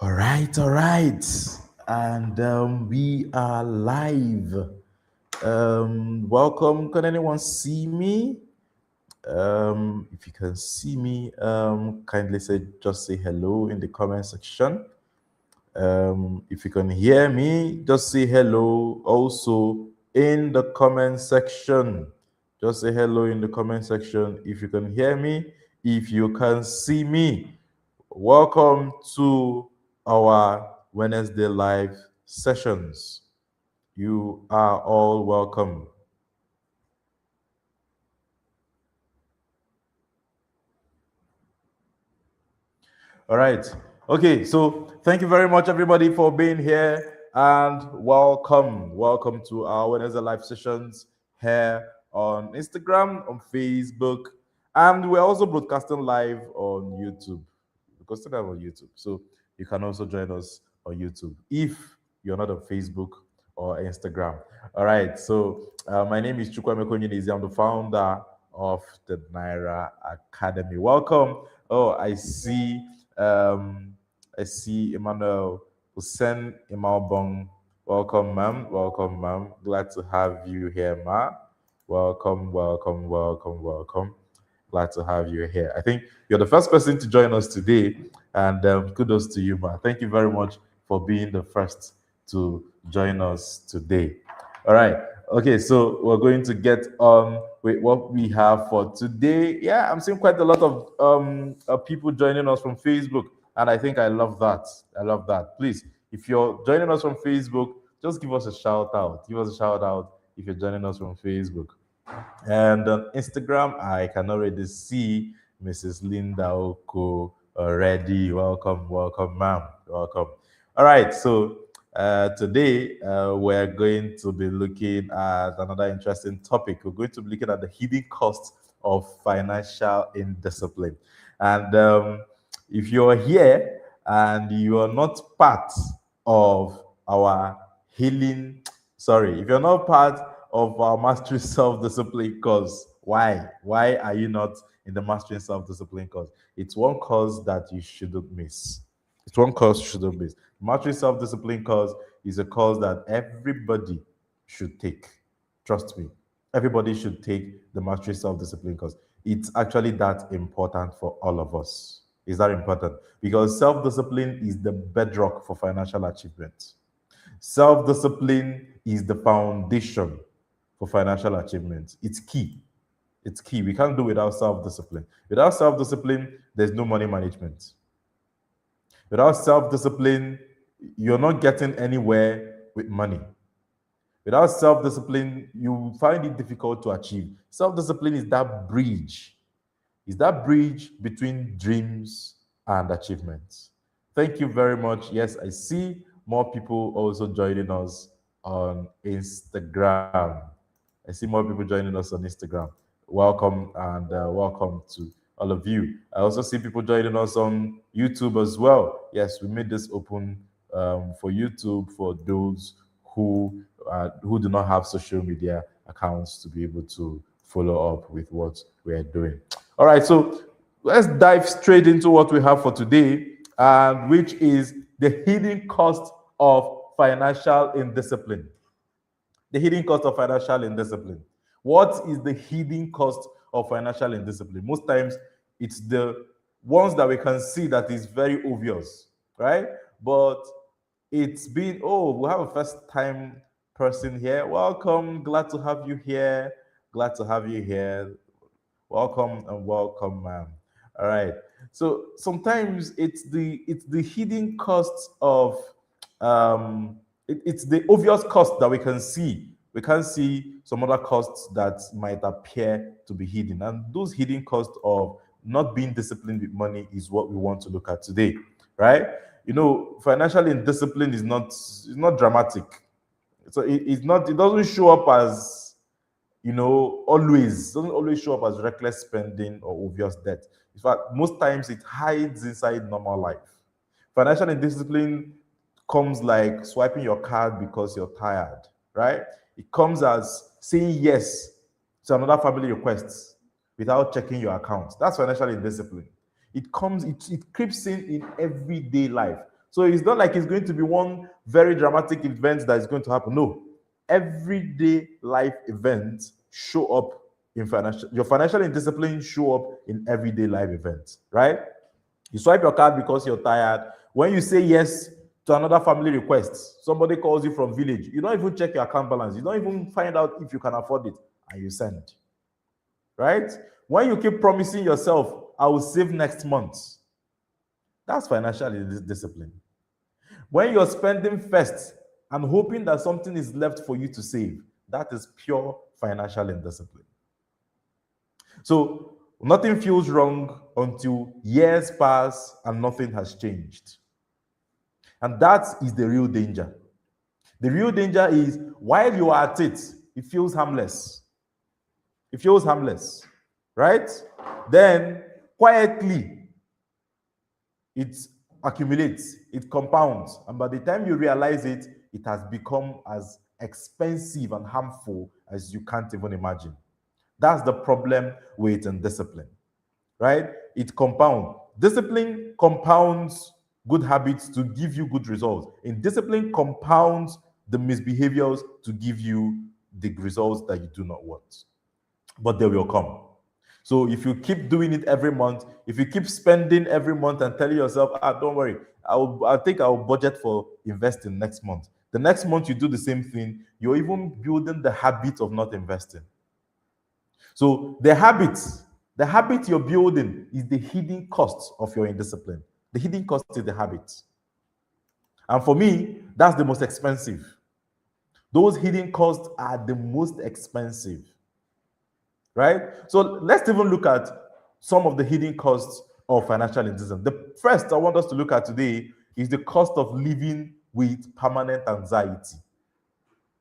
All right. And we are live. Welcome. Can anyone see me? If you can see me, kindly just say hello in the comment section. If you can hear me, just say hello also in the comment section. Just say hello in the comment section if you can hear me, if you can see me. Welcome to our Wednesday live sessions. You are all welcome. All right. Okay, so thank you very much, everybody, for being here and welcome. Welcome to our Wednesday live sessions here on Instagram, on Facebook, and we're also broadcasting live on YouTube. Broadcasting live on YouTube. So you can also join us on YouTube if you're not on Facebook or Instagram. All right. So my name is Chukwame Konyinezi. I'm the founder of the Naira Academy. Welcome. Oh, um, I see Emmanuel Hussein Imalbong. Welcome, ma'am. Welcome, ma'am. Glad to have you here, ma. Welcome, welcome, welcome, welcome. Glad to have you here. I think you're the first person to join us today, and kudos to you, ma. Thank you very much for being the first to join us today. All right. Okay, so we're going to get on with what we have for today. Yeah, I'm seeing quite a lot of people joining us from Facebook, and I think I love that. I love that. Please, if you're joining us from Facebook, just give us a shout out. Give us a shout out if you're joining us from Facebook. And on Instagram, I can already see Mrs. Linda Oko already. Welcome, welcome, ma'am. Welcome. All right, so today we're going to be looking at another interesting topic. We're going to be looking at the hidden costs of financial indiscipline. And if you're here and you are not part of our healing, sorry, if you're not part of our Mastery Self-Discipline course, why? Why are you not in the Mastery Self-Discipline course? It's one course that you shouldn't miss. It's one course you shouldn't miss. Mastery Self-Discipline course is a course that everybody should take. Trust me. Everybody should take the Mastery Self-Discipline course. It's actually that important for all of us. Is that important? Because self-discipline is the bedrock for financial achievement. Self discipline is the foundation for financial achievement. It's key. It's key. We can't do without self discipline. Without self discipline, there's no money management. Without self discipline, you're not getting anywhere with money. Without self discipline, you find it difficult to achieve. Self discipline is that bridge between dreams and achievements. Thank you very much. Yes, I see more people also joining us on Instagram. I see more people joining us on Instagram. Welcome and welcome to all of you. I also see people joining us on YouTube as well. Yes, we made this open for YouTube for those who do not have social media accounts to be able to follow up with what we are doing. All right, so let's dive straight into what we have for today, which is the hidden cost of financial indiscipline. The hidden cost of financial indiscipline. What is the hidden cost of financial indiscipline? Most times, it's the ones that we can see that is very obvious, right? But it's been, oh, we have a first time person here. Welcome. Glad to have you here. Glad to have you here. Welcome and welcome, ma'am. All right. So sometimes it's the hidden costs of it's the obvious cost that we can see. We can see some other costs that might appear to be hidden, and those hidden costs of not being disciplined with money is what we want to look at today, right? You know, financial indiscipline is not dramatic. So it's not. It doesn't show up as always doesn't always show up as reckless spending or obvious debt. In fact, most times it hides inside normal life. Financial indiscipline comes like swiping your card because you're tired, right? It comes as saying yes to another family request without checking your account. That's financial indiscipline. It creeps in everyday life. So it's not like it's going to be one very dramatic event that is going to happen. No, everyday life events show up in financial. Your financial indiscipline show up in everyday life events, right? You swipe your card because you're tired. When you say yes to another family request, somebody calls you from village. You don't even check your account balance. You don't even find out if you can afford it, and you send. Right? When you keep promising yourself, I will save next month, that's financial discipline. When you're spending first and hoping that something is left for you to save, that is pure financial indiscipline. So nothing feels wrong until years pass and nothing has changed. And that is the real danger. The real danger is while you are at it, it feels harmless. It feels harmless, right? Then quietly, it accumulates, it compounds, and by the time you realize it, it has become as expensive and harmful as you can't even imagine. That's the problem with indiscipline, right? It compounds. Discipline compounds good habits to give you good results. Indiscipline compounds the misbehaviors to give you the results that you do not want. But they will come. So if you keep doing it every month, if you keep spending every month and telling yourself, don't worry, I think I'll budget for investing next month. The next month you do the same thing, you're even building the habit of not investing. So the habit you're building is the hidden cost of your indiscipline. The hidden cost is the habit. And for me, that's the most expensive. Those hidden costs are the most expensive. Right? So let's even look at some of the hidden costs of financial indiscipline. The first I want us to look at today is the cost of living with permanent anxiety.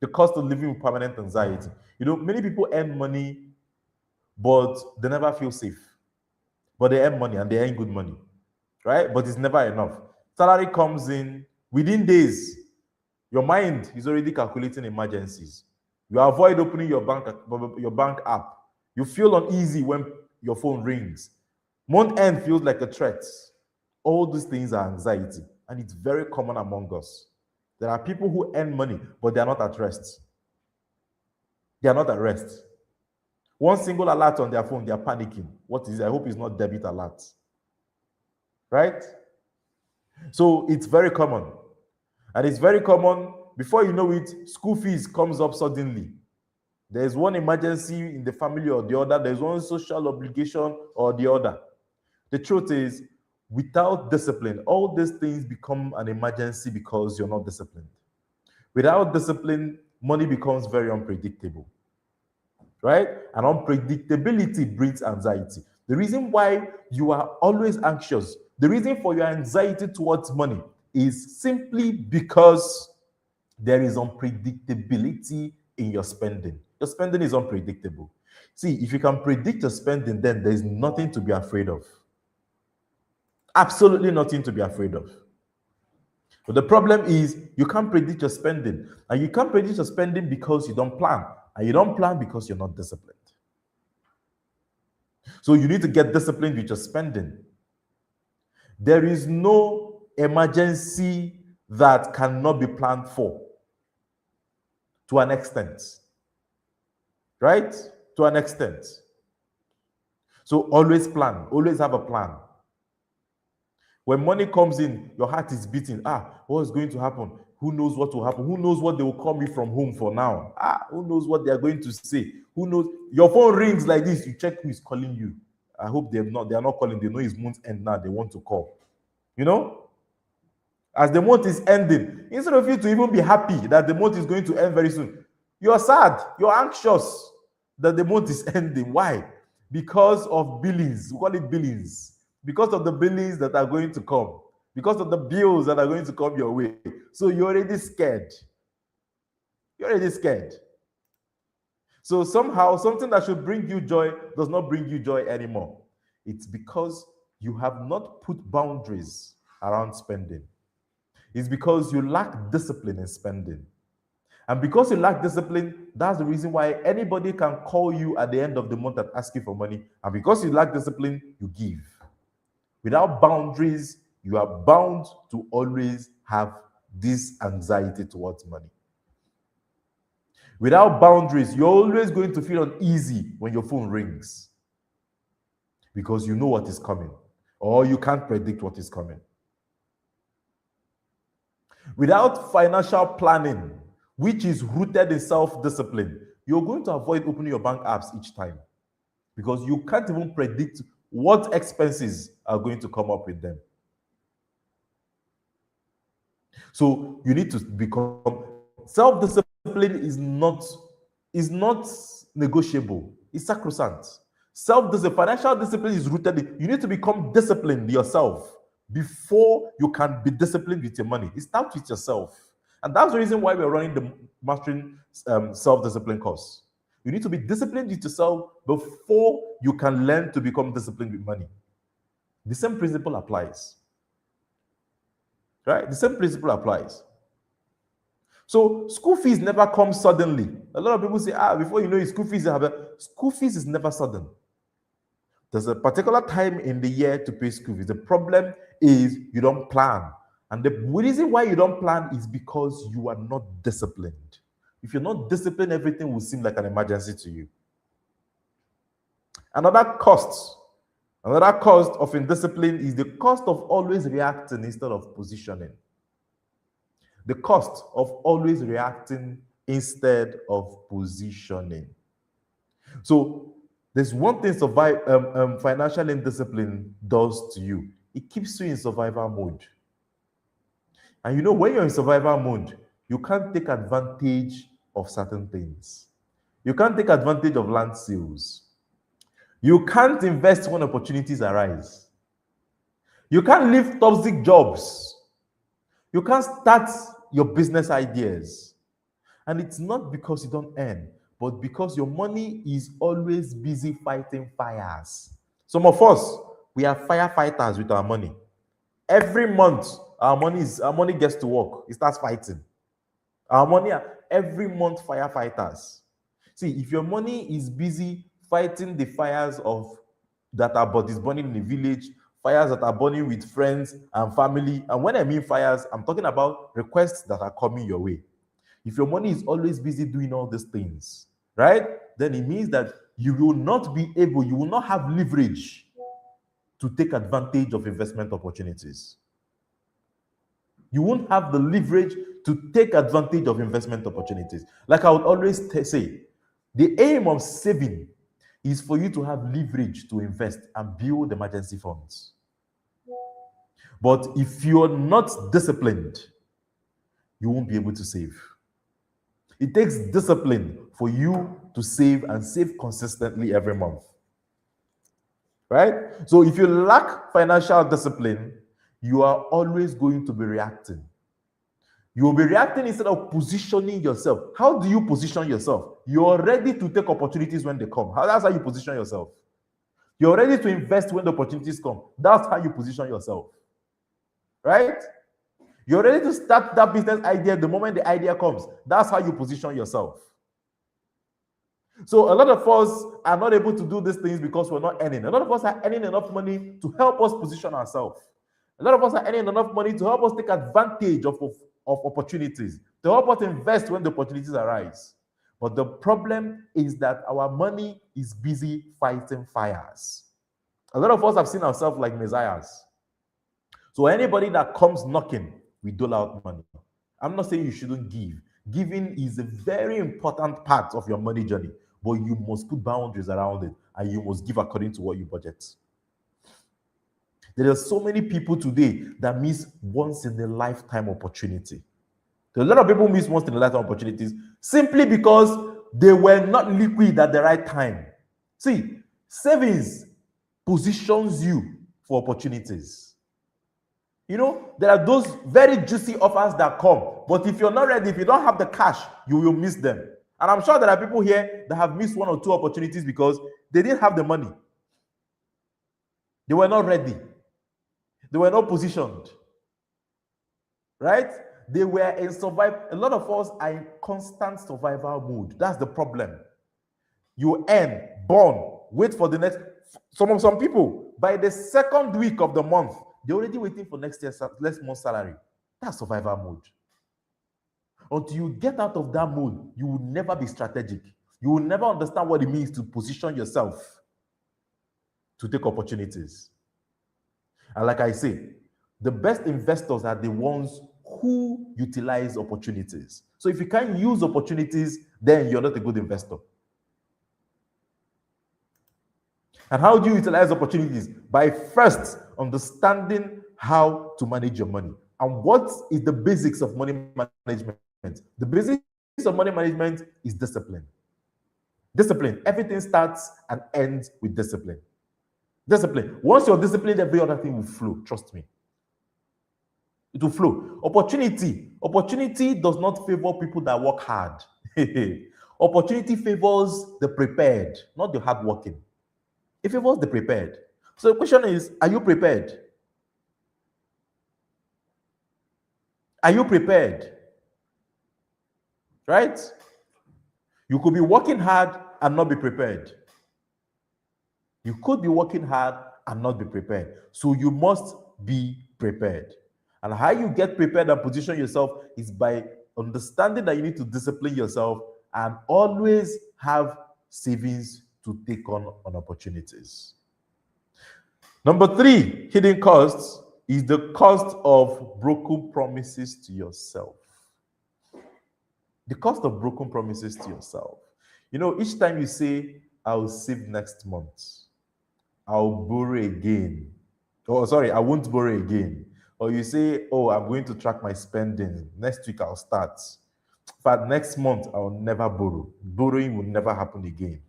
The cost of living with permanent anxiety. You know, many people earn money, but they never feel safe. But they earn money and they earn good money, right? But it's never enough. Salary comes in within days. Your mind is already calculating emergencies. You avoid opening your bank app. You feel uneasy when your phone rings. Month end feels like a threat. All these things are anxiety, and it's very common among us. There are people who earn money, but they are not at rest. They are not at rest. One single alert on their phone, they are panicking. What is it? I hope it's not debit alert. Right? So it's very common. And it's very common, before you know it, school fees comes up suddenly. There's one emergency in the family or the other. There's one social obligation or the other. The truth is, without discipline, all these things become an emergency because you're not disciplined. Without discipline, money becomes very unpredictable, right? And unpredictability breeds anxiety. The reason why you are always anxious, the reason for your anxiety towards money is simply because there is unpredictability in your spending. Your spending is unpredictable. See, if you can predict your spending, then there's nothing to be afraid of. Absolutely nothing to be afraid of. But the problem is you can't predict your spending. And you can't predict your spending because you don't plan. And you don't plan because you're not disciplined. So you need to get disciplined with your spending. There is no emergency that cannot be planned for, to an extent. Right? To an extent. So always plan. Always have a plan. When money comes in, your heart is beating. What's going to happen? Who knows what will happen? Who knows what they will call me from home for now? Who knows what they are going to say? Who knows? Your phone rings like this. You check who is calling you. I hope they are not calling. They know it's month end now. They want to call. You know? As the month is ending, instead of you to even be happy that the month is going to end very soon, you're sad. You're anxious that the month is ending. Why? Because of billings. We call it billings. Because of the billings that are going to come. Because of the bills that are going to come your way. So you're already scared. You're already scared. So somehow, something that should bring you joy does not bring you joy anymore. It's because you have not put boundaries around spending. It's because you lack discipline in spending. And because you lack discipline, that's the reason why anybody can call you at the end of the month and ask you for money. And because you lack discipline, you give. Without boundaries, you are bound to always have this anxiety towards money. Without boundaries, you're always going to feel uneasy when your phone rings because you know what is coming, or you can't predict what is coming. Without financial planning, which is rooted in self-discipline, you're going to avoid opening your bank apps each time because you can't even predict what expenses are going to come up with them. So you need to become self-discipline is not negotiable. It's sacrosanct. Self-discipline, financial discipline is rooted in, you need to become disciplined yourself before you can be disciplined with your money. It starts with yourself. And that's the reason why we're running the Mastering Self-Discipline course. You need to be disciplined with yourself before you can learn to become disciplined with money. The same principle applies. Right? The same principle applies. So school fees never come suddenly. A lot of people say, before you know it, school fees is never sudden. There's a particular time in the year to pay school fees. The problem is you don't plan. And the reason why you don't plan is because you are not disciplined. If you're not disciplined, everything will seem like an emergency to you. Another cost of indiscipline is the cost of always reacting instead of positioning. The cost of always reacting instead of positioning. So there's one thing financial indiscipline does to you. It keeps you in survival mode. And you know, when you're in survival mode, you can't take advantage of certain things. You can't take advantage of land sales. You can't invest when opportunities arise. You can't leave toxic jobs. You can't start your business ideas. And it's not because you don't earn, but because your money is always busy fighting fires. Some of us, we are firefighters with our money. Every month, our money gets to work. It starts fighting. Our money are every month firefighters. See, if your money is busy fighting the fires that are burning in the village, fires that are burning with friends and family, and when I mean fires, I'm talking about requests that are coming your way. If your money is always busy doing all these things, right, then it means that you will not have leverage to take advantage of investment opportunities. You won't have the leverage to take advantage of investment opportunities. Like I would always say, the aim of saving is for you to have leverage to invest and build emergency funds. But if you're not disciplined, you won't be able to save. It takes discipline for you to save and save consistently every month. Right? So if you lack financial discipline, you are always going to be reacting. You will be reacting instead of positioning yourself. How do you position yourself? You're ready to take opportunities when they come. That's how you position yourself. You're ready to invest when the opportunities come. That's how you position yourself. Right? You're ready to start that business idea the moment the idea comes. That's how you position yourself. So a lot of us are not able to do these things because we're not earning. A lot of us are earning enough money to help us position ourselves. A lot of us are earning enough money to help us take advantage of opportunities, to help us invest when the opportunities arise. But the problem is that our money is busy fighting fires. A lot of us have seen ourselves like messiahs. So anybody that comes knocking, we dole out money. I'm not saying you shouldn't give. Giving is a very important part of your money journey, but you must put boundaries around it and you must give according to what you budget. There are so many people today that miss once in a lifetime opportunity. A lot of people miss once in a lifetime opportunities simply because they were not liquid at the right time. See, savings positions you for opportunities. You know, there are those very juicy offers that come, but if you're not ready, if you don't have the cash, you will miss them. And I'm sure there are people here that have missed one or two opportunities because they didn't have the money. They were not ready. They were not positioned. Right? They were in survival. A lot of us are in constant survival mode. That's the problem. You earn, born, wait for the next. Some people, by the second week of the month, They're already waiting for next month's salary. That's survival mode. Until you get out of that mode, you will never be strategic. You will never understand what it means to position yourself to take opportunities. And like I say, the best investors are the ones who utilize opportunities. So if you can't use opportunities, then you're not a good investor. And how do you utilize opportunities? By first understanding how to manage your money. And what is the basics of money management? The basics of money management is discipline. Discipline. Everything starts and ends with discipline. Discipline. Once you're disciplined, every other thing will flow. Trust me. It will flow. Opportunity does not favor people that work hard. Opportunity favors the prepared, not the hardworking. It favors the prepared. So the question is, are you prepared? Are you prepared? Right? You could be working hard and not be prepared. You could be working hard and not be prepared. So you must be prepared. And how you get prepared and position yourself is by understanding that you need to discipline yourself and always have savings to take on opportunities. Number 3, hidden costs is the cost of broken promises to yourself. The cost of broken promises to yourself. You know, each time you say, I'll save next month, I'll borrow again. Oh, sorry, I won't borrow again. Or you say, oh, I'm going to track my spending. Next week, I'll start. But next month, I'll never borrow. Borrowing will never happen again.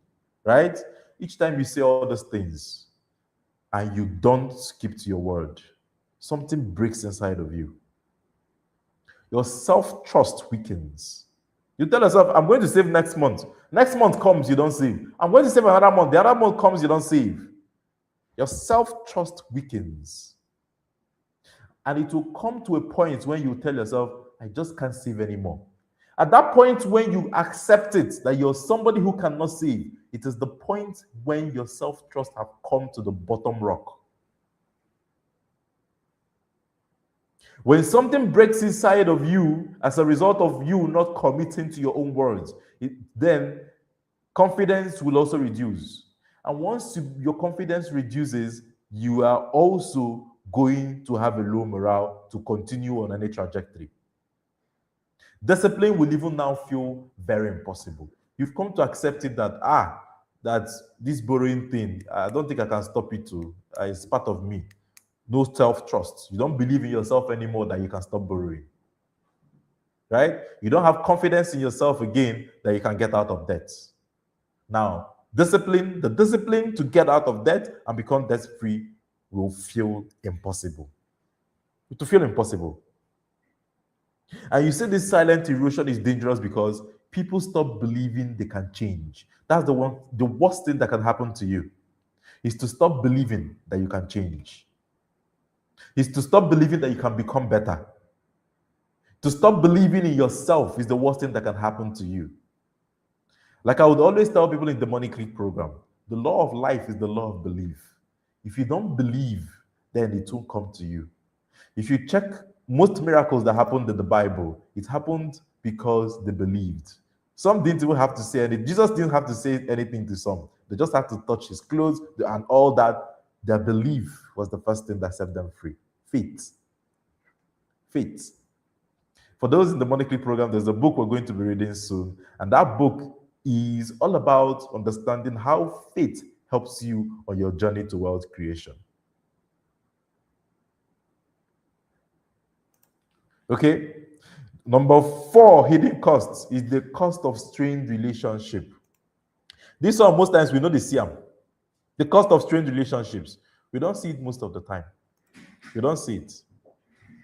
Right? Each time you say all those things and you don't keep to your word, something breaks inside of you. Your self-trust weakens. You tell yourself, I'm going to save next month. Next month comes, you don't save. I'm going to save another month. The other month comes, you don't save. Your self-trust weakens. And it will come to a point when you tell yourself, I just can't save anymore. At that point, when you accept it, that you're somebody who cannot save, it is the point when your self-trust have come to the bottom rock. When something breaks inside of you as a result of you not committing to your own words, then confidence will also reduce. And once your confidence reduces, you are also going to have a low morale to continue on any trajectory. Discipline will even now feel very impossible. You've come to accept it that, that this borrowing thing, I don't think I can stop it too. It's part of me. No self-trust. You don't believe in yourself anymore that you can stop borrowing. Right? You don't have confidence in yourself again that you can get out of debt. Now, the discipline to get out of debt and become debt-free will feel impossible. It will feel impossible. And you say this silent erosion is dangerous because people stop believing they can change. That's the worst thing that can happen to you, is to stop believing that you can change. Is to stop believing that you can become better. To stop believing in yourself is the worst thing that can happen to you. Like I would always tell people in the Money Click program, the law of life is the law of belief. If you don't believe, then it won't come to you. If you check most miracles that happened in the Bible, it happened because they believed. Some didn't even have to say anything. Jesus didn't have to say anything to some. They just had to touch his clothes and all that. Their belief was the first thing that set them free. Faith. Faith. For those in the Money Click program, there's a book we're going to be reading soon. And that book is all about understanding how faith helps you on your journey to wealth creation. Okay? Number 4 hidden costs is the cost of strained relationship. This one, most times we know the CM. The cost of strained relationships. We don't see it most of the time. We don't see it.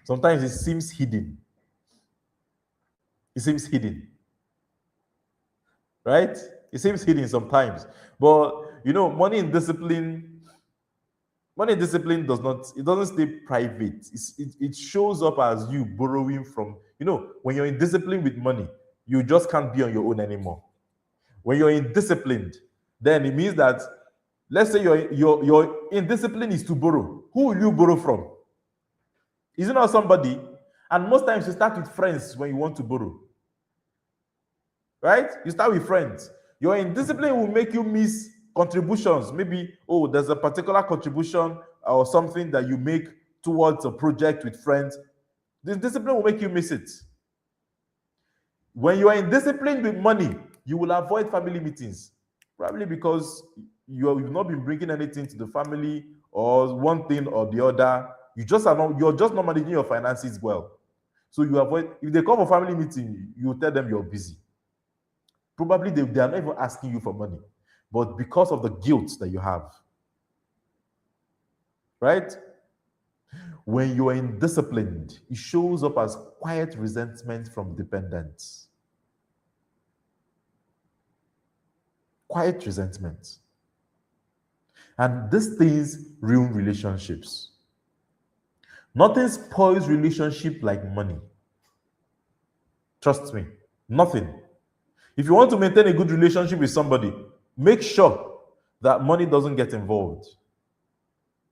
Sometimes it seems hidden. It seems hidden. Right? It seems hidden sometimes. But, you know, money in discipline doesn't stay private. It shows up as you borrowing from, when you're in discipline with money, you just can't be on your own anymore. When you're indisciplined, then it means that, let's say your indiscipline is to borrow. Who will you borrow from? Is it not somebody? And most times you start with friends when you want to borrow. Right? You start with friends. Your indiscipline will make you miss contributions. Maybe, oh, there's a particular contribution or something that you make towards a project with friends. This discipline will make you miss it. When you are indisciplined with money, you will avoid family meetings. Probably because you've not been bringing anything to the family or one thing or the other. You're just not managing your finances well. So you avoid, if they come for family meeting, you tell them you're busy. Probably they are not even asking you for money, but because of the guilt that you have. Right? When you are indisciplined, it shows up as quiet resentment from dependents. Quiet resentment. And these things ruin relationships. Nothing spoils relationship like money. Trust me, nothing. If you want to maintain a good relationship with somebody, make sure that money doesn't get involved.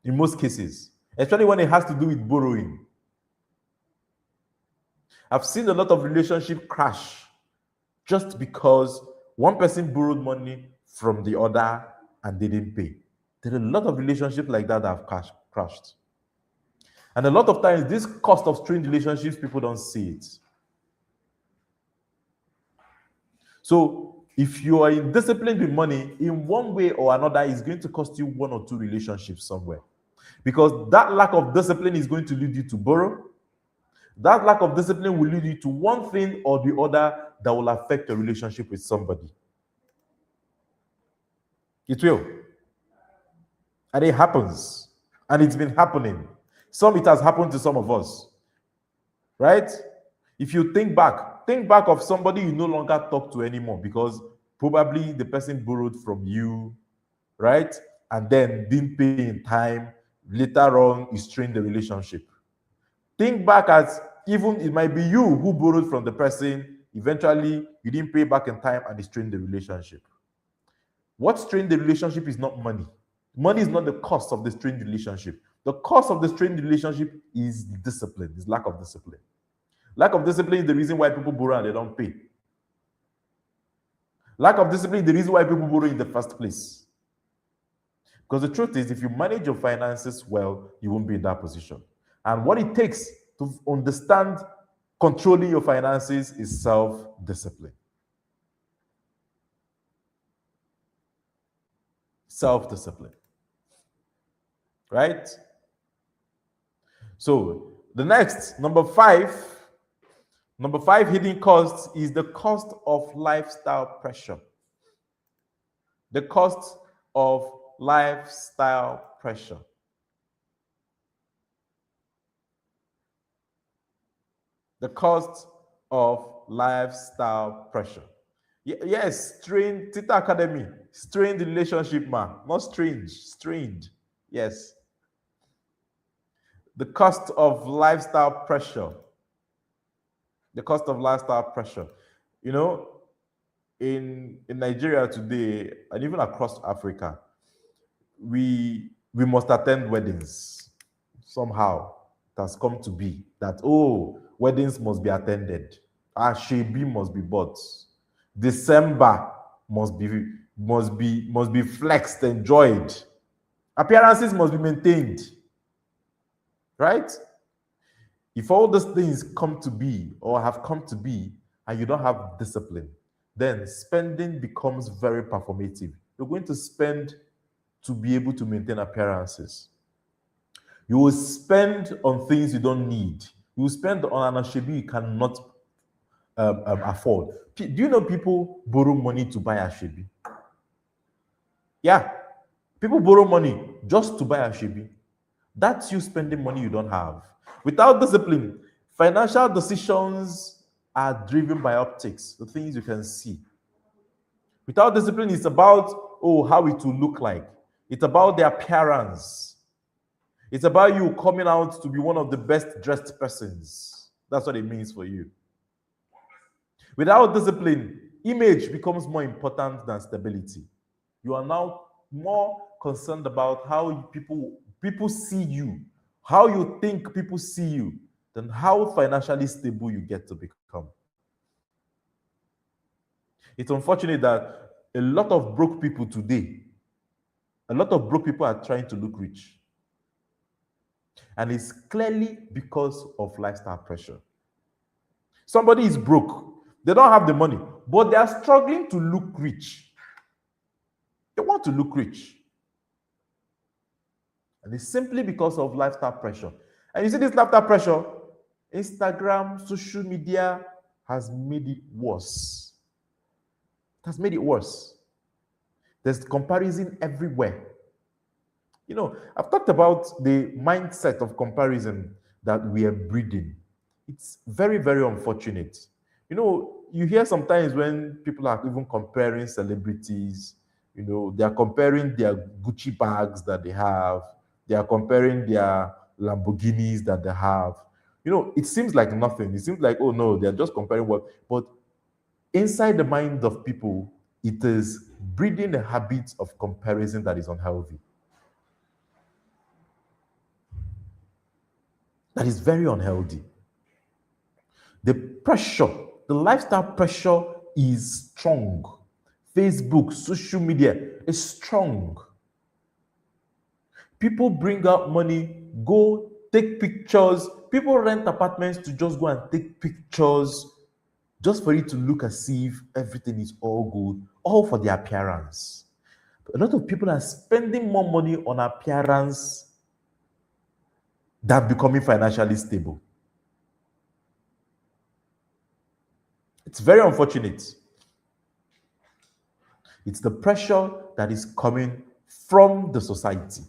In most cases, especially when it has to do with borrowing. I've seen a lot of relationship crash just because one person borrowed money from the other and they didn't pay. There are a lot of relationships like that have crashed. And a lot of times, this cost of strained relationships, people don't see it. So if you are indisciplined with money, in one way or another, it's going to cost you one or two relationships somewhere. Because that lack of discipline is going to lead you to borrow. That lack of discipline will lead you to one thing or the other that will affect your relationship with somebody. It will. And it happens. And it's been happening. It has happened to some of us. Right? If you think back of somebody you no longer talk to anymore because probably the person borrowed from you, right? And then didn't pay in time. Later on, it strained the relationship. Think back as even it might be you who borrowed from the person. Eventually, you didn't pay back in time and it strained the relationship. What strained the relationship is not money. Money is not the cost of the strained relationship. The cost of the strained relationship is discipline, is lack of discipline. Lack of discipline is the reason why people borrow and they don't pay. Lack of discipline is the reason why people borrow in the first place. Because the truth is, if you manage your finances well, you won't be in that position. And what it takes to understand controlling your finances is self-discipline. Self-discipline. Right? So, the next, number five hidden cost is the cost of lifestyle pressure. The cost of lifestyle pressure. The cost of lifestyle pressure. Yes, strained Tita Academy, strained relationship, man. Not strange, strained. Yes. The cost of lifestyle pressure. The cost of lifestyle pressure. You know, in Nigeria today, and even across Africa, we must attend weddings. Somehow it has come to be that, oh, weddings must be attended. Ashebi must be bought. December must be flexed, enjoyed. Appearances must be maintained. Right? If all these things come to be or have come to be and you don't have discipline, then spending becomes very performative. You're going to spend to be able to maintain appearances. You will spend on things you don't need. You will spend on an ashebi you cannot afford. Do you know people borrow money to buy ashebi? Yeah. People borrow money just to buy ashebi. That's you spending money you don't have. Without discipline, financial decisions are driven by optics, the things you can see. Without discipline, it's about, how it will look like. It's about the appearance. It's about you coming out to be one of the best dressed persons. That's what it means for you. Without discipline, image becomes more important than stability. You are now more concerned about how people see you how you think people see you, then how financially stable you get to become. It's unfortunate that a lot of broke people today, a lot of broke people are trying to look rich. And it's clearly because of lifestyle pressure. Somebody is broke, they don't have the money, but they are struggling to look rich. They want to look rich. And it's simply because of lifestyle pressure. And you see this lifestyle pressure, Instagram, social media has made it worse. It has made it worse. There's comparison everywhere. You know, I've talked about the mindset of comparison that we are breeding. It's very, very unfortunate. You know, you hear sometimes when people are even comparing celebrities, you know, they are comparing their Gucci bags that they have, they are comparing their Lamborghinis that they have. You know, it seems like nothing. It seems like, oh no, they're just comparing what, but inside the mind of people, it is breeding a habit of comparison that is unhealthy. That is very unhealthy. The pressure, the lifestyle pressure is strong. Facebook, social media is strong. People bring out money, go take pictures. People rent apartments to just go and take pictures, just for it to look as if everything is all good, all for the appearance. A lot of people are spending more money on appearance than becoming financially stable. It's very unfortunate. It's the pressure that is coming from the society.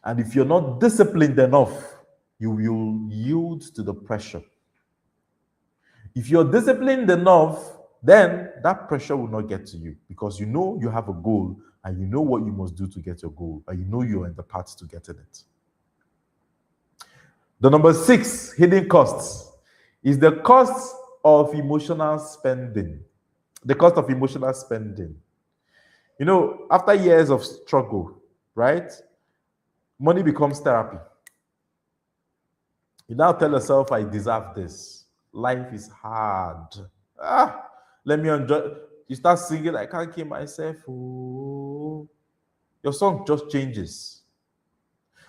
And if you're not disciplined enough, you will yield to the pressure. If you're disciplined enough, then that pressure will not get to you because you know you have a goal and you know what you must do to get your goal, and you know you're in the path to getting it. The number 6 hidden costs is the cost of emotional spending. The cost of emotional spending. You know, after years of struggle, right? Money becomes therapy. You now tell yourself, I deserve this. Life is hard. Let me enjoy. You start singing, I can't kill myself. Oh. Your song just changes.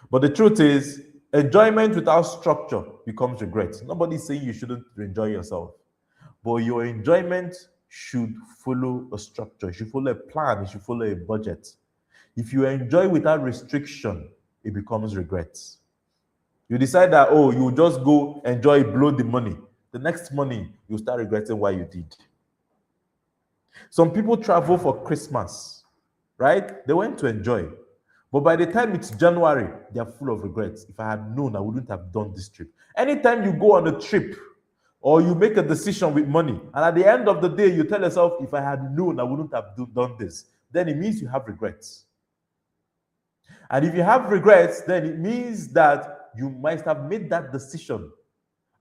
But the truth is, enjoyment without structure becomes regret. Nobody's saying you shouldn't enjoy yourself. But your enjoyment should follow a structure. It should follow a plan. It should follow a budget. If you enjoy without restriction, it becomes regret. You decide that, oh, you just go enjoy, blow the money. The next morning, you start regretting what you did. Some people travel for Christmas, right? They went to enjoy. But by the time it's January, they're full of regrets. If I had known, I wouldn't have done this trip. Anytime you go on a trip or you make a decision with money, and at the end of the day, you tell yourself, if I had known, I wouldn't have done this, then it means you have regrets. And if you have regrets, then it means that you might have made that decision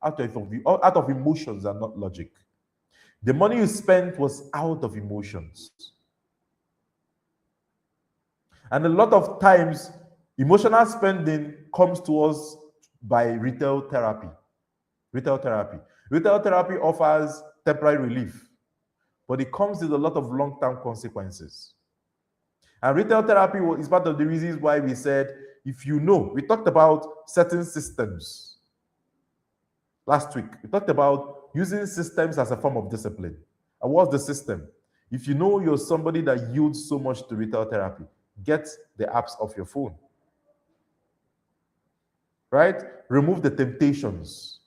out of emotions and not logic. The money you spent was out of emotions. And a lot of times, emotional spending comes to us by retail therapy. Retail therapy. Retail therapy offers temporary relief, but it comes with a lot of long-term consequences. And retail therapy is part of the reasons why we said, if you know, we talked about certain systems last week. We talked about using systems as a form of discipline. And what's the system? If you know you're somebody that yields so much to retail therapy, get the apps off your phone. Right? Remove the temptations.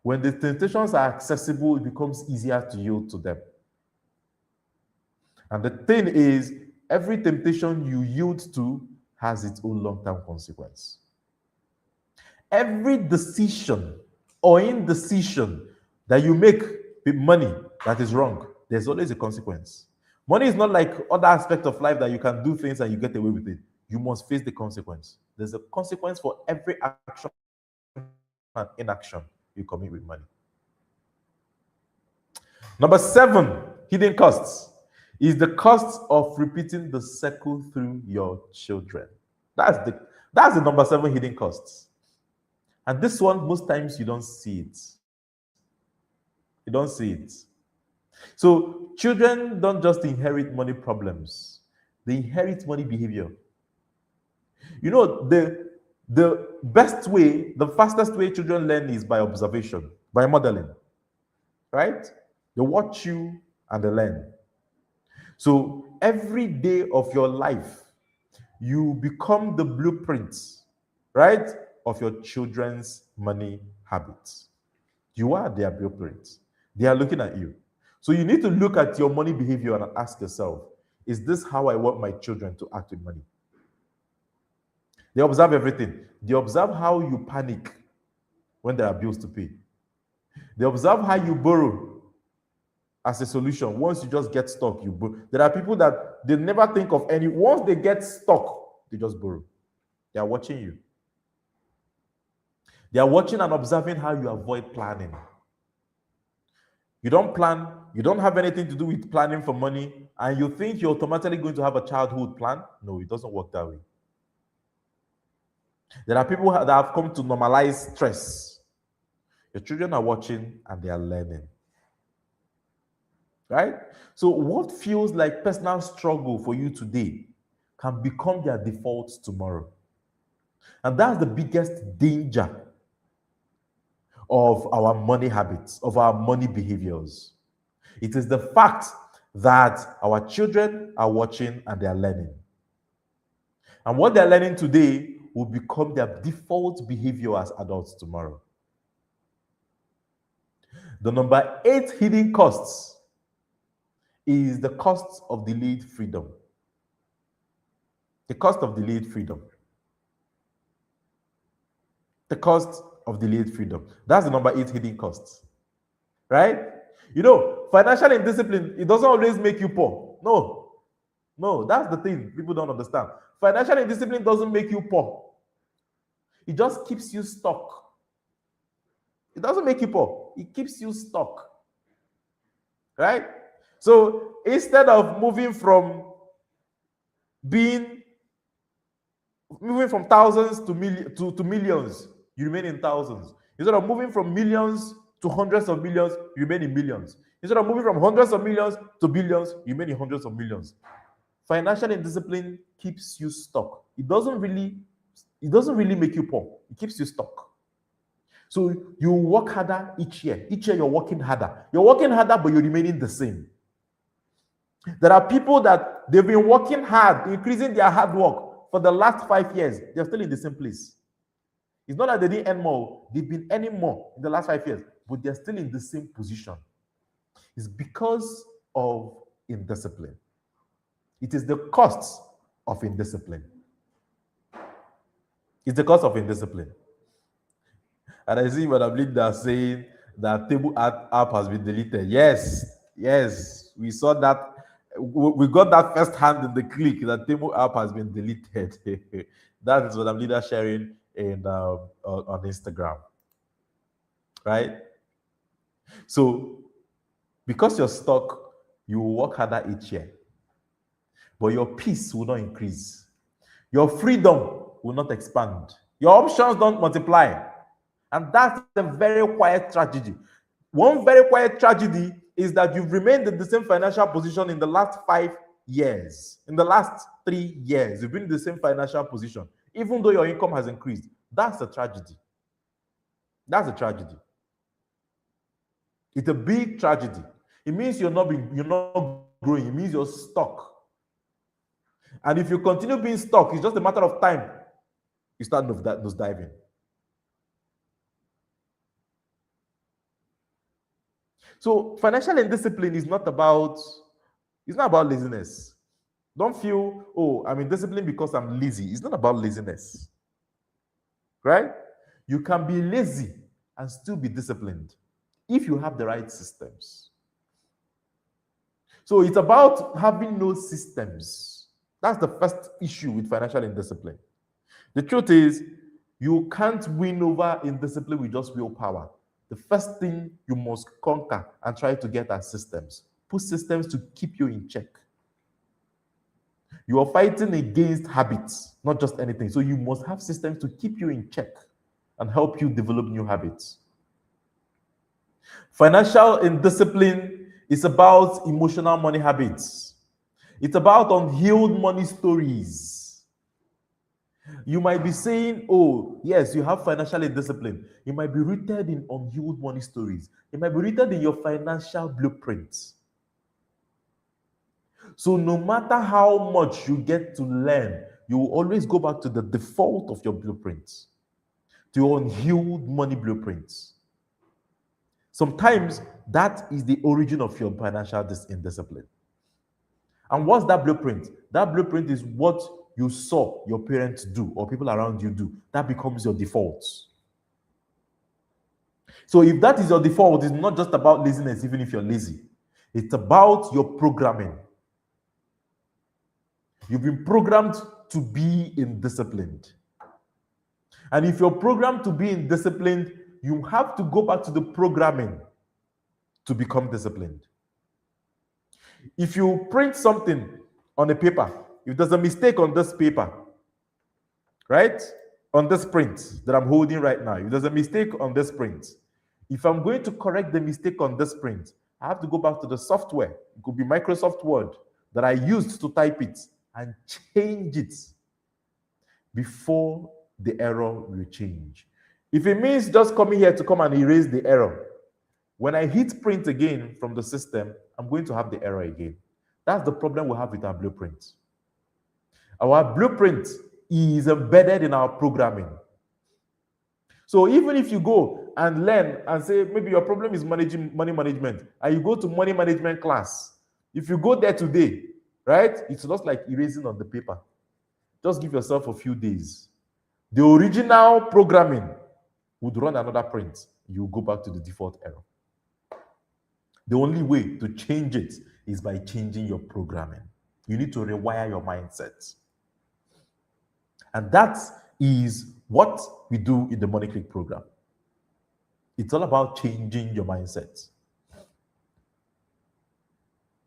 When the temptations are accessible, it becomes easier to yield to them. And the thing is, every temptation you yield to has its own long-term consequence. Every decision or indecision that you make with money that is wrong, there's always a consequence. Money is not like other aspects of life that you can do things and you get away with it. You must face the consequence. There's a consequence for every action and inaction you commit with money. Number 7, hidden costs, is the cost of repeating the cycle through your children. That's the that's the number 7 hidden costs. And this one, most times you don't see it. You don't see it. So children don't just inherit money problems, they inherit money behavior. You know, the best way, the fastest way children learn is by observation, by modeling, right? They watch you and they learn. So every day of your life, you become the blueprint, right, of your children's money habits. You are their blueprint. They are looking at you. So you need to look at your money behavior and ask yourself, is this how I want my children to act with money? They observe everything. They observe how you panic when there are bills to pay. They observe how you borrow as a solution. Once you just get stuck, you borrow. There are people that they never think of any. Once they get stuck, they just borrow. They are watching you. They are watching and observing how you avoid planning. You don't plan, you don't have anything to do with planning for money, and you think you're automatically going to have a childhood plan. No, it doesn't work that way. There are people that have come to normalize stress. Your children are watching and they are learning. Right? So what feels like personal struggle for you today can become their default tomorrow. And that's the biggest danger of our money habits, of our money behaviors. It is the fact that our children are watching and they are learning. And what they're learning today will become their default behavior as adults tomorrow. The number 8 hidden costs is the cost of delayed freedom. The cost of delayed freedom. The cost of delayed freedom. That's the number 8 hidden costs. Right? You know, financial indiscipline, it doesn't always make you poor. No, that's the thing people don't understand. Financial indiscipline doesn't make you poor. It just keeps you stuck. It doesn't make you poor. It keeps you stuck. Right? So instead of moving from thousands to millions, you remain in thousands. Instead of moving from millions to hundreds of millions, you remain in millions. Instead of moving from hundreds of millions to billions, you remain in hundreds of millions. Financial indiscipline keeps you stuck. It doesn't really make you poor. It keeps you stuck. So you work harder each year. Each year you're working harder. You're working harder, but you're remaining the same. There are people that they've been working hard, increasing their hard work for the last 5 years. They're still in the same place. It's not that they didn't earn more. They've been earning more in the last 5 years, but they're still in the same position. It's because of indiscipline. It is the cost of indiscipline. It's the cost of indiscipline. And I see Madam Linda saying that table app has been deleted. Yes, we saw that. We got that first hand in the click that table app has been deleted. That is what I'm Linda sharing on Instagram. Right? So, because you're stuck, you will work harder each year. But your peace will not increase. Your freedom will not expand. Your options don't multiply. And that's a very quiet tragedy. One very quiet tragedy is that you've remained in the same financial position in the last 5 years. In the last 3 years, you've been in the same financial position, even though your income has increased. That's a tragedy. That's a tragedy. It's a big tragedy. It means you're not growing. It means you're stuck. And if you continue being stuck, it's just a matter of time. You start nosediving. So financial indiscipline is not about laziness. Don't feel, oh, I'm indisciplined because I'm lazy. It's not about laziness. Right? You can be lazy and still be disciplined if you have the right systems. So it's about having no systems. That's the first issue with financial indiscipline. The truth is, you can't win over indiscipline with just willpower. The first thing you must conquer and try to get are systems. Put systems to keep you in check. You are fighting against habits, not just anything. So you must have systems to keep you in check and help you develop new habits. Financial indiscipline is about emotional money habits. It's about unhealed money stories. You might be saying, oh, yes, you have financial indiscipline. It might be rooted in unhealed money stories. It might be rooted in your financial blueprints. So no matter how much you get to learn, you will always go back to the default of your blueprints, to your unhealed money blueprints. Sometimes that is the origin of your financial indiscipline. And what's that blueprint? That blueprint is what you saw your parents do or people around you do. That becomes your default. So if that is your default, it's not just about laziness, even if you're lazy. It's about your programming. You've been programmed to be indisciplined. And if you're programmed to be indisciplined, you have to go back to the programming to become disciplined. If you print something on a paper, if there's a mistake on this paper, right? On this print that I'm holding right now, if there's a mistake on this print, if I'm going to correct the mistake on this print, I have to go back to the software. It could be Microsoft Word that I used to type it and change it before the error will change. If it means just coming here to come and erase the error, when I hit print again from the system, I'm going to have the error again. That's the problem we have with our blueprint. Our blueprint is embedded in our programming. So even if you go and learn and say, maybe your problem is managing money management, and you go to money management class, if you go there today, right, it's just like erasing on the paper. Just give yourself a few days. The original programming would run another print. You go back to the default error. The only way to change it is by changing your programming. You need to rewire your mindset. And that is what we do in the Money Click program. It's all about changing your mindset.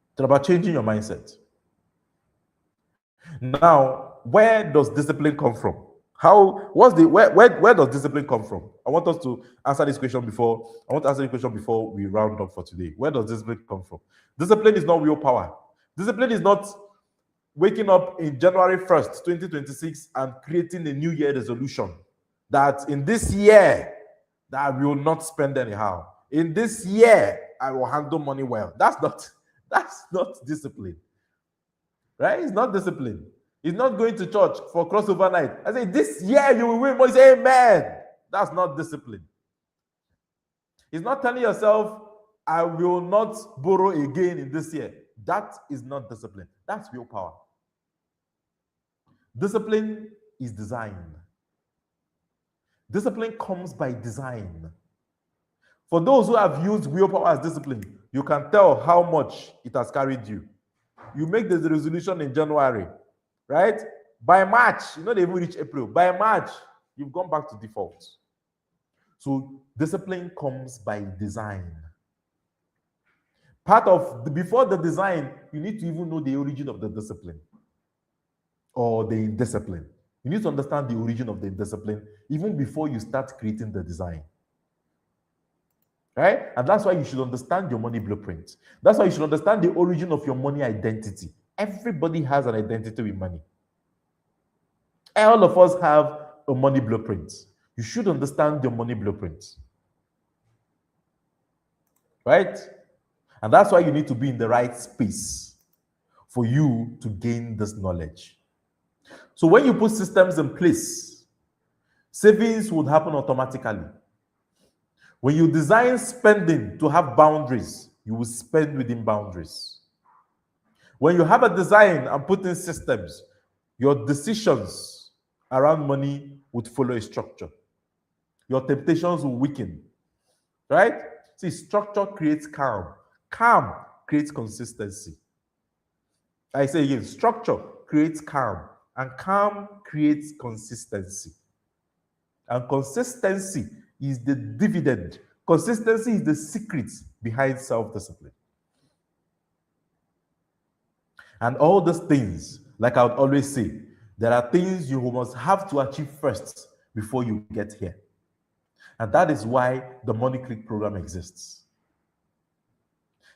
It's all about changing your mindset. Now, where does discipline come from? Where does discipline come from? I want us to answer this question before we round up for today. Where does discipline come from? Discipline is not willpower. Discipline is not waking up in January 1st, 2026 and creating a New Year resolution that in this year that I will not spend anyhow. In this year, I will handle money well. That's not discipline. Right? It's not discipline. It's not going to church for crossover night. I say, this year you will win more. You say, amen. That's not discipline. It's not telling yourself, I will not borrow again in this year. That is not discipline. That's willpower. Discipline is design. Discipline comes by design. For those who have used willpower as discipline, you can tell how much it has carried you. You make the resolution in January, right? By March, they even reach April. By March, you've gone back to default. So discipline comes by design. Before the design, you need to even know the origin of the discipline or the indiscipline. You need to understand the origin of the indiscipline even before you start creating the design. Right? And that's why you should understand your money blueprint. That's why you should understand the origin of your money identity. Everybody has an identity with money. All of us have a money blueprint. You should understand your money blueprint. Right? And that's why you need to be in the right space for you to gain this knowledge. So when you put systems in place, savings would happen automatically. When you design spending to have boundaries, you will spend within boundaries. When you have a design and put in systems, your decisions around money would follow a structure. Your temptations will weaken, right? See, structure creates calm. Calm creates consistency. I say again, structure creates calm, and calm creates consistency. And consistency is the dividend. Consistency is the secret behind self-discipline. And all these things, Like I would always say, there are things you must have to achieve first before you get here. And that is why the Money Click program exists.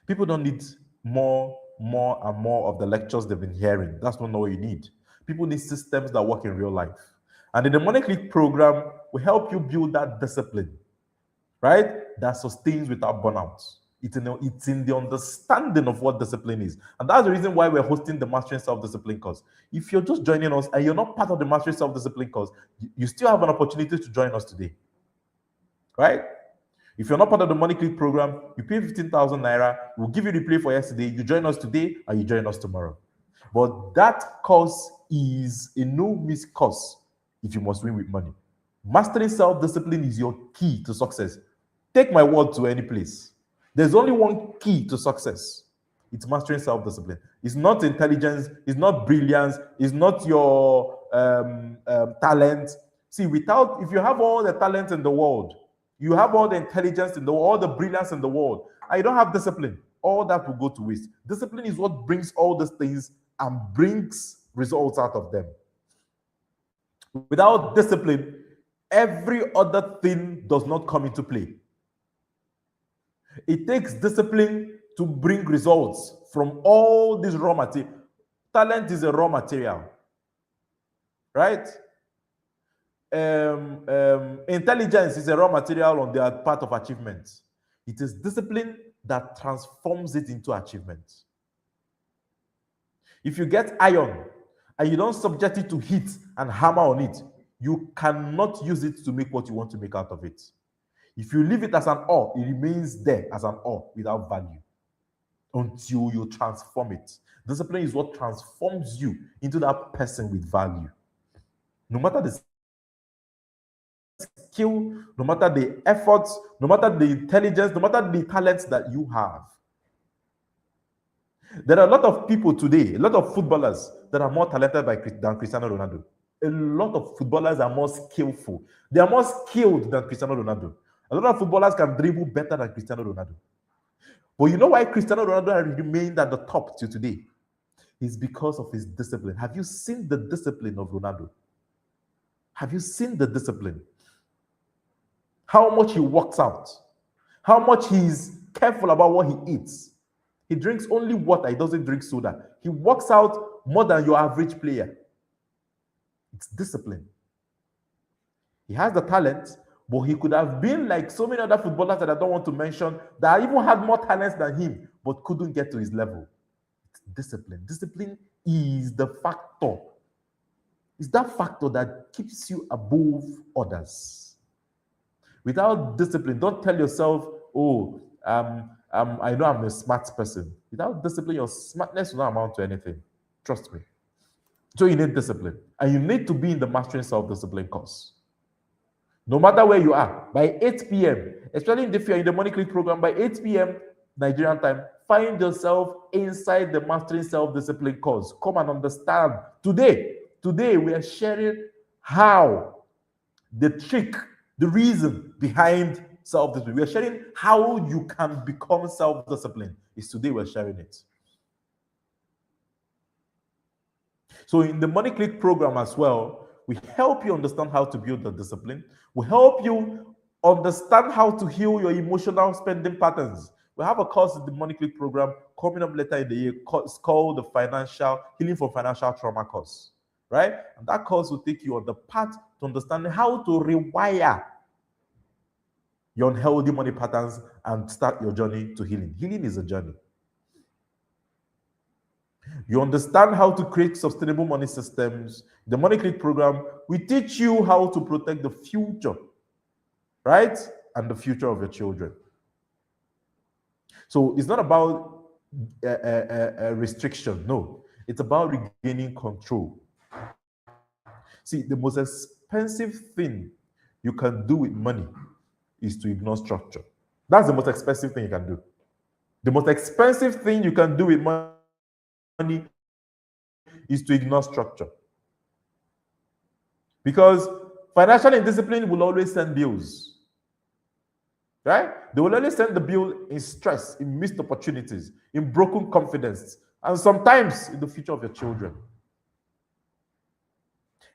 People don't need more and more of the lectures they've been hearing. That's not what you need. People need systems that work in real life. And in the Money Click program, we help you build that discipline, right? That sustains without burnout. It's in the understanding of what discipline is. And that's the reason why we're hosting the Mastering Self-Discipline course. If you're just joining us and you're not part of the Mastering Self-Discipline course, you still have an opportunity to join us today, right? If you're not part of the Money Click program, you pay 15,000 naira. We'll give you the play for yesterday. You join us today and you join us tomorrow. But that course is a no-miss course if you must win with money. Mastering self-discipline is your key to success. Take my word to any place. There's only one key to success. It's mastering self-discipline. It's not intelligence. It's not brilliance. It's not your talent. See, if you have all the talent in the world, you have all the intelligence in the world, all the brilliance in the world, and you don't have discipline, all that will go to waste. Discipline is what brings all these things and brings results out of them. Without discipline, every other thing does not come into play. It takes discipline to bring results from all this raw material. Talent is a raw material, right? Intelligence is a raw material on the part of achievement. It is discipline that transforms it into achievement. If you get iron and you don't subject it to heat and hammer on it, you cannot use it to make what you want to make out of it. If you leave it as an ore, it remains there as an ore without value until you transform it. Discipline is what transforms you into that person with value. No matter the skill, no matter the efforts, no matter the intelligence, no matter the talents that you have. There are a lot of people today, a lot of footballers that are more talented than Cristiano Ronaldo. A lot of footballers are more skillful. They are more skilled than Cristiano Ronaldo. A lot of footballers can dribble better than Cristiano Ronaldo. But you know why Cristiano Ronaldo has remained at the top till today? It's because of his discipline. Have you seen the discipline of Ronaldo? Have you seen the discipline? How much he works out, how much he's careful about what he eats. He drinks only water, he doesn't drink soda. He works out more than your average player. It's discipline. He has the talent, but he could have been like so many other footballers that I don't want to mention that even had more talents than him, but couldn't get to his level. It's discipline. Discipline is the factor. It's that factor that keeps you above others. Without discipline, don't tell yourself, oh, I know I'm a smart person. Without discipline, your smartness will not amount to anything. Trust me. So you need discipline. And you need to be in the Mastering Self-Discipline course. No matter where you are, by 8 p.m., especially if you're in the Money Click program, by 8 p.m. Nigerian time, find yourself inside the Mastering Self-Discipline course. Come and understand. Today we are sharing how the trick, the reason behind self-discipline. We are sharing how you can become self-disciplined. Today we're sharing it. So in the Money Click program as well, we help you understand how to build the discipline. We help you understand how to heal your emotional spending patterns. We have a course in the Money Click program coming up later in the year. It's called the Healing from Financial Trauma course, right? And that course will take you on the path to understanding how to rewire your unhealthy money patterns and start your journey to healing. Healing is a journey. You understand how to create sustainable money systems. The Money Click program, we teach you how to protect the future, right? And the future of your children. So it's not about a restriction. No, it's about regaining control. See, the most expensive thing you can do with money is to ignore structure. That's the most expensive thing you can do. The most expensive thing you can do with money is to ignore structure. Because financial indiscipline will always send bills. Right? They will always send the bill in stress, in missed opportunities, in broken confidence, and sometimes in the future of your children.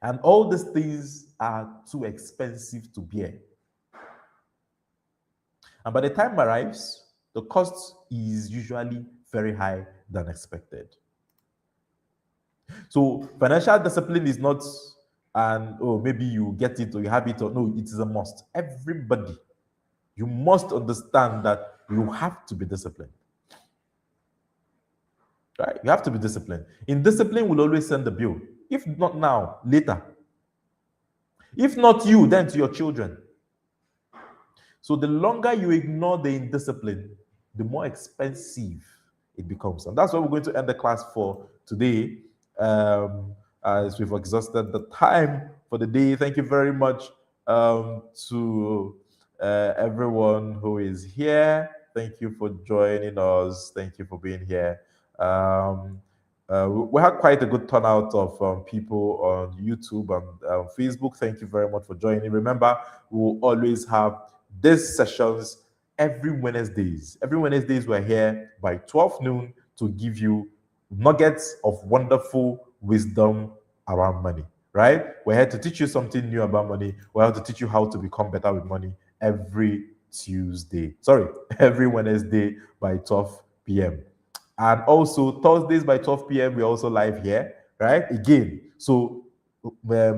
And all these things are too expensive to bear. And by the time arrives, the cost is usually very high than expected. So financial discipline is not maybe you get it or you have it, or no, it is a must. Everybody, you must understand that you have to be disciplined. Right? You have to be disciplined. Indiscipline will always send the bill. If not now, later. If not you, then to your children. So the longer you ignore the indiscipline, the more expensive it becomes. And that's what we're going to end the class for today. As we've exhausted the time for the day. Thank you very much to everyone who is here. Thank you for joining us. Thank you for being here. We had quite a good turnout of people on YouTube and Facebook. Thank you very much for joining. Remember, we will always have these sessions every Wednesdays. Every Wednesdays, we're here by 12 noon to give you nuggets of wonderful wisdom around money, right? We're here to teach you something new about money. We're here to teach you how to become better with money every Wednesday by 12 p.m. And also Thursdays by 12 p.m. we're also live here, right? Again, so I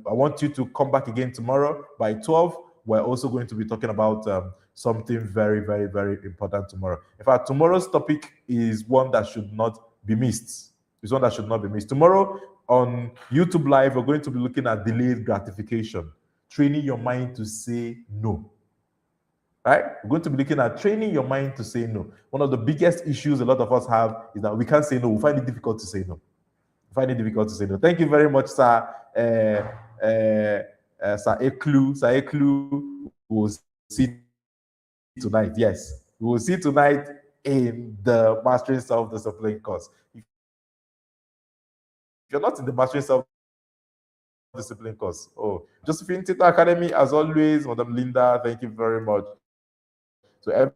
want you to come back again tomorrow by 12. We're also going to be talking about something very, very, very important tomorrow. In fact, tomorrow's topic is one that should not be missed. It's one that should not be missed. Tomorrow on YouTube Live, we're going to be looking at delayed gratification, training your mind to say no. Right? We're going to be looking at training your mind to say no. One of the biggest issues a lot of us have is that we can't say no. We find it difficult to say no. Thank you very much, sir. Sir Eklu. We'll see tonight. Yes, we will see tonight in the Mastering Self-Discipline course. If you're not in the Mastering Self-Discipline course, Josephine Tito Academy, as always, Madam Linda, thank you very much. So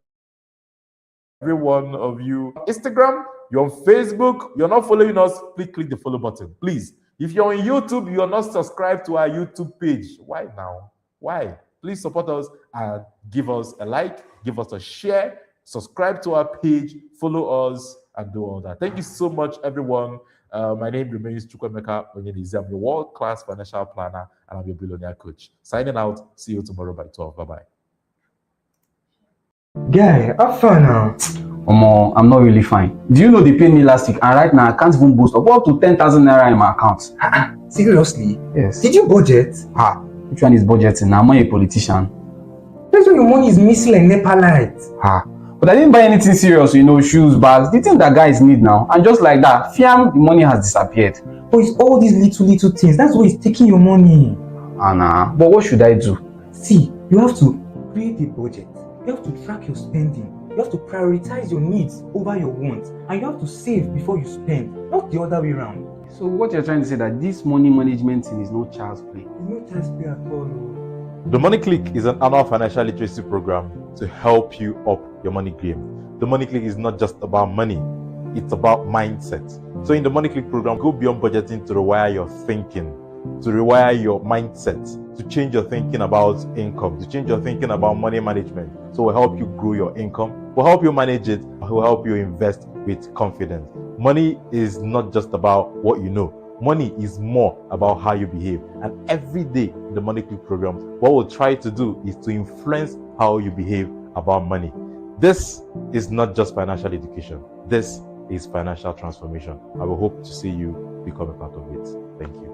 every one of you, Instagram, you're on Facebook, you're not following us, please click the follow button, please. If you're on YouTube, you're not subscribed to our YouTube page. Why now? Why? Please support us and give us a like, give us a share, subscribe to our page, follow us, and do all that. Thank you so much, everyone. My name remains Chukwemeka Onyenizi. I'm your world-class financial planner, and I'm your billionaire coach. Signing out. See you tomorrow by 12. Bye-bye. Guy, how far now? I'm not really fine. Do you know they paid me last week, and right now I can't even boost up to 10,000 naira in my account? Seriously? Yes. Did you budget? Which one is budgeting? I'm not a politician. That's why your money is missing like NEPA lights. But I didn't buy anything serious, shoes, bags, the thing that guys need now. And just like that, fiam, the money has disappeared. But it's all these little things. That's why it's taking your money. But what should I do? See, you have to create a budget. You have to track your spending. You have to prioritize your needs over your wants. And you have to save before you spend, not the other way around. So what you're trying to say that this money management thing is no child's play? It's no child's play at all. The Money Click is an annual financial literacy program to help you up your money game. The Money Click is not just about money, it's about mindset. So in the Money Click program, go beyond budgeting to rewire your thinking, to rewire your mindset, to change your thinking about income, to change your thinking about money management. So we'll help you grow your income, we'll help you manage it, we'll help you invest with confidence. Money is not just about what you know. Money is more about how you behave. And every day in the Money Click program, what we'll try to do is to influence how you behave about money. This is not just financial education. This is financial transformation. I will hope to see you become a part of it. Thank you.